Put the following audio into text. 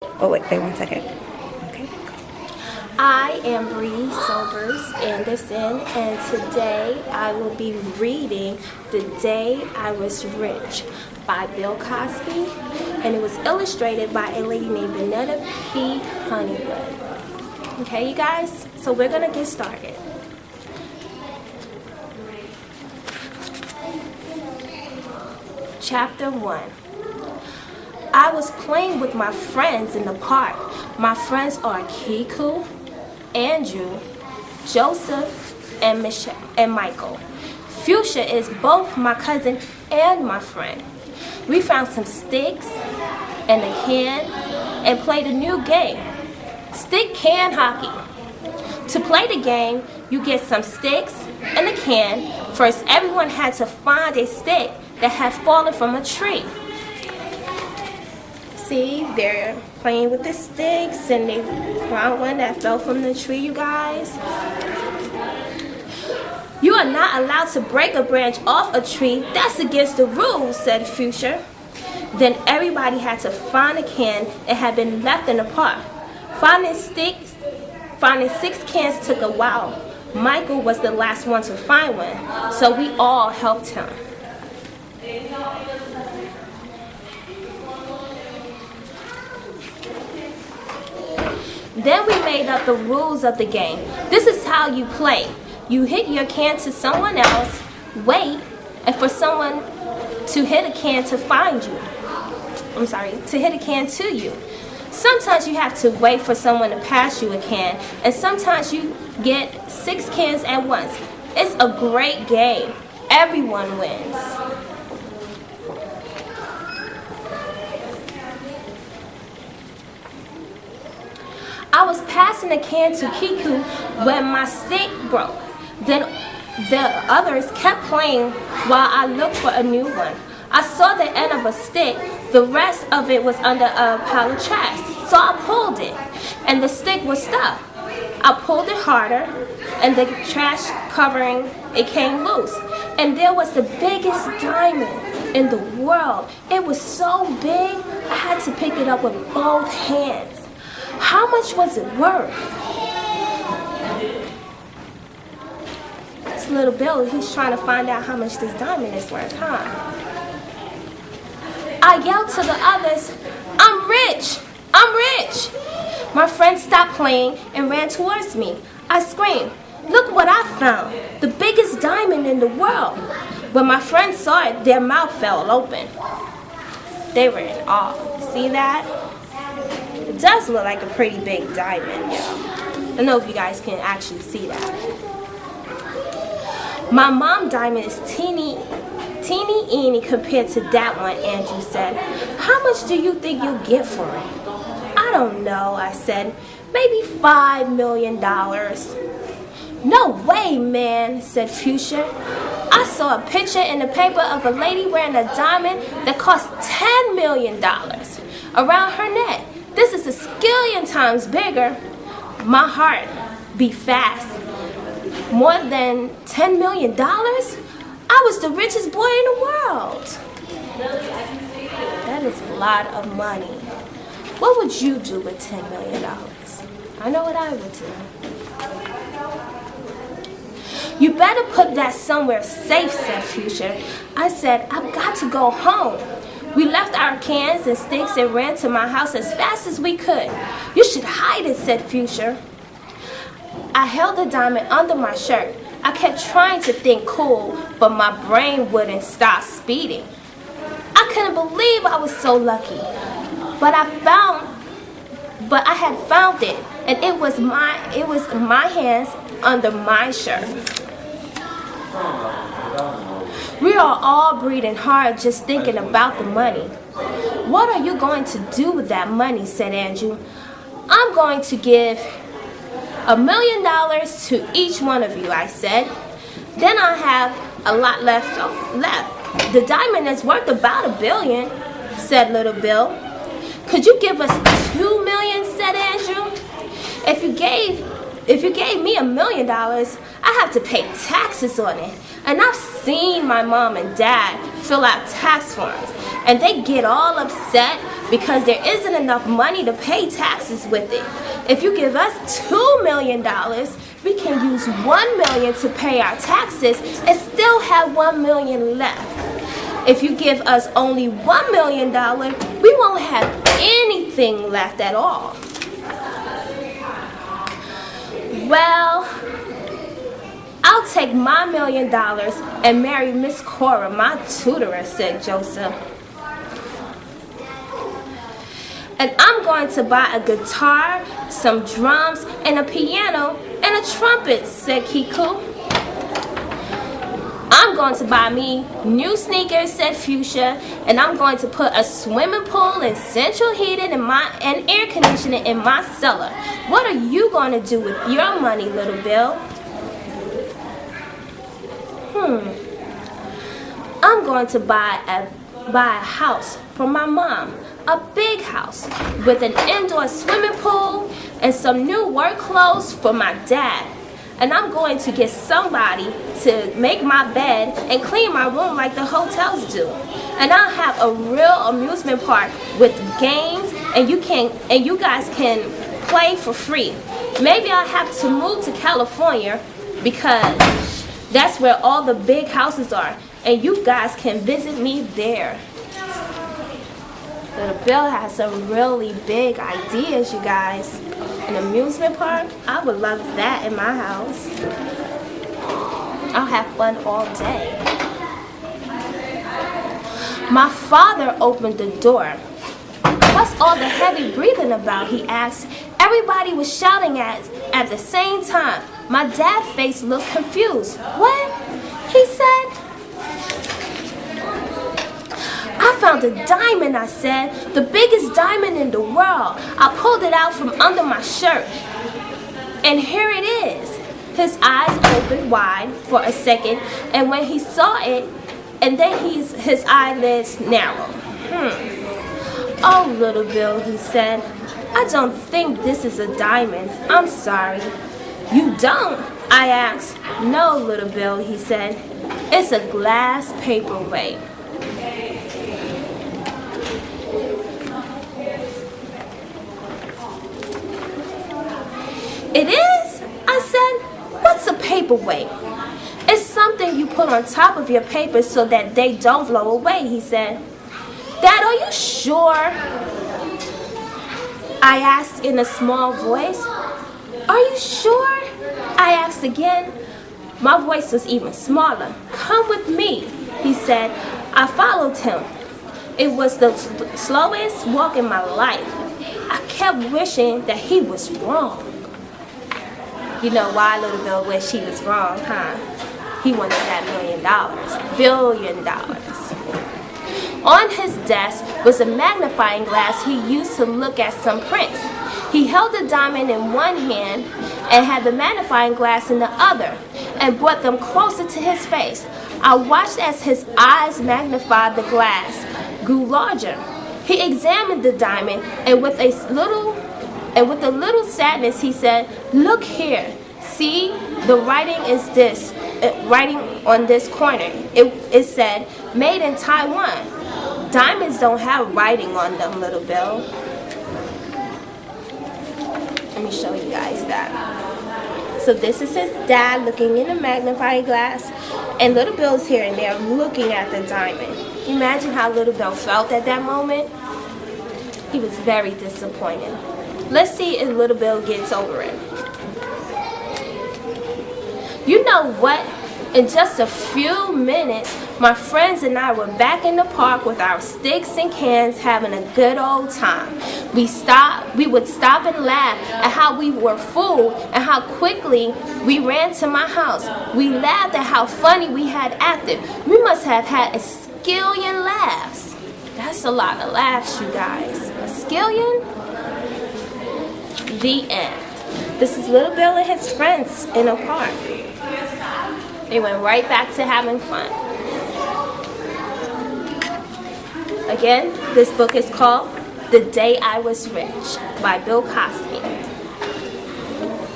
Oh wait 1 second. Okay. I am Bree Sobers Anderson, and today I will be reading The Day I Was Rich by Bill Cosby, and it was illustrated by a lady named Vanetta P. Honeywood. Okay, you guys, so we're gonna get started. Chapter 1. I was playing with my friends in the park. My friends are Kiku, Andrew, Joseph, and Michael. Fuchsia is both my cousin and my friend. We found some sticks and a can and played a new game, stick can hockey. To play the game, you get some sticks and a can. First, everyone had to find a stick that had fallen from a tree. See, they're playing with the sticks and they found one that fell from the tree, you guys. You are not allowed to break a branch off a tree. That's against the rules, said Fuchsia. Then everybody had to find a can that had been left in the park. Finding 6 cans took a while. Michael was the last one to find one, so we all helped him. Then we made up the rules of the game. This is how you play. You hit your can to someone else, wait, and for someone to hit a can to find you. To hit a can to you. Sometimes you have to wait for someone to pass you a can, and sometimes you get 6 cans at once. It's a great game. Everyone wins. I was passing a can to Kiku when my stick broke. Then the others kept playing while I looked for a new one. I saw the end of a stick. The rest of it was under a pile of trash. So I pulled it, and the stick was stuck. I pulled it harder, and the trash covering it came loose. And there was the biggest diamond in the world. It was so big, I had to pick it up with both hands. How much was it worth? This little Bill, he's trying to find out how much this diamond is worth, huh? I yelled to the others, "I'm rich! I'm rich!" My friend stopped playing and ran towards me. I screamed, "Look what I found! The biggest diamond in the world!" When my friends saw it, their mouth fell open. They were in awe. See that? It does look like a pretty big diamond. I don't know if you guys can actually see that. My mom diamond is teeny compared to that one, Andrew said. How much do you think you'll get for it? I don't know, I said. Maybe $5 million. No way, man, said Fuchsia. I saw a picture in the paper of a lady wearing a diamond that cost $10 million around her neck. This is a skillion times bigger. My heart beat fast. More than $10 million? I was the richest boy in the world. That is a lot of money. What would you do with $10 million? I know what I would do. You better put that somewhere safe, said Fuchsia. I said, I've got to go home. We left our cans and sticks and ran to my house as fast as we could. You should hide it, said Fuchsia. I held the diamond under my shirt. I kept trying to think cool, but my brain wouldn't stop speeding. I couldn't believe I was so lucky. But I had found it, and it was my hands under my shirt. We are all breathing hard just thinking about the money. What are you going to do with that money, said Andrew. I'm going to give $1 million to each one of you, I said. Then I have a lot left. The diamond is worth about $1 billion, said little Bill. Could you give us $2 million, said Andrew. If you gave me $1 million, I have to pay taxes on it. And I've seen my mom and dad fill out tax forms, and they get all upset because there isn't enough money to pay taxes with it. If you give us $2 million, we can use $1 million to pay our taxes and still have $1 million left. If you give us only $1 million, we won't have anything left at all. Well, I'll take my $1 million and marry Miss Cora, my tutor, said Joseph. And I'm going to buy a guitar, some drums, and a piano, and a trumpet, said Kiku. I'm going to buy me new sneakers, said Fuchsia, and I'm going to put a swimming pool and central heating and air conditioning in my cellar. What are you going to do with your money, Little Bill? I'm going to buy a house for my mom, a big house with an indoor swimming pool and some new work clothes for my dad. And I'm going to get somebody to make my bed and clean my room like the hotels do. And I'll have a real amusement park with games, and you guys can play for free. Maybe I'll have to move to California because that's where all the big houses are, and you guys can visit me there. Little Bill has some really big ideas, you guys. An amusement park? I would love that in my house. I'll have fun all day. My father opened the door. What's all the heavy breathing about? He asked. Everybody was shouting at the same time. My dad's face looked confused. What? He said. I found a diamond, I said. The biggest diamond in the world. I pulled it out from under my shirt. And here it is. His eyes opened wide for a second, and when he saw it, and then his eyelids narrowed. Oh, Little Bill, he said. I don't think this is a diamond. I'm sorry. You don't? I asked. No, Little Bill, he said. It's a glass paperweight. It is? I said. What's a paperweight? It's something you put on top of your paper so that they don't blow away, he said. Dad, are you sure? I asked in a small voice. Are you sure? I asked again. My voice was even smaller. Come with me, he said. I followed him. It was the slowest walk in my life. I kept wishing that he was wrong. You know why Little Bill wished he was wrong, huh? He wanted that $1 billion. On his desk was a magnifying glass he used to look at some prints. He held the diamond in one hand and had the magnifying glass in the other and brought them closer to his face. I watched as his eyes magnified the glass, grew larger. He examined the diamond and with a little sadness he said, "Look here. See, the writing is this. Writing on this corner. It said, made in Taiwan. Diamonds don't have writing on them, Little Bill." Let me show you guys that. So this is his dad looking in a magnifying glass, and Little Bill's here and there looking at the diamond. Imagine how Little Bill felt at that moment. He was very disappointed. Let's see if Little Bill gets over it. You know what? In just a few minutes, my friends and I were back in the park with our sticks and cans having a good old time. We would stop and laugh at how we were fooled and how quickly we ran to my house. We laughed at how funny we had acted. We must have had a skillion laughs. That's a lot of laughs, you guys. A skillion? The end. This is Little Bill and his friends in a park. They went right back to having fun. Again, this book is called The Day I Was Rich by Bill Cosby.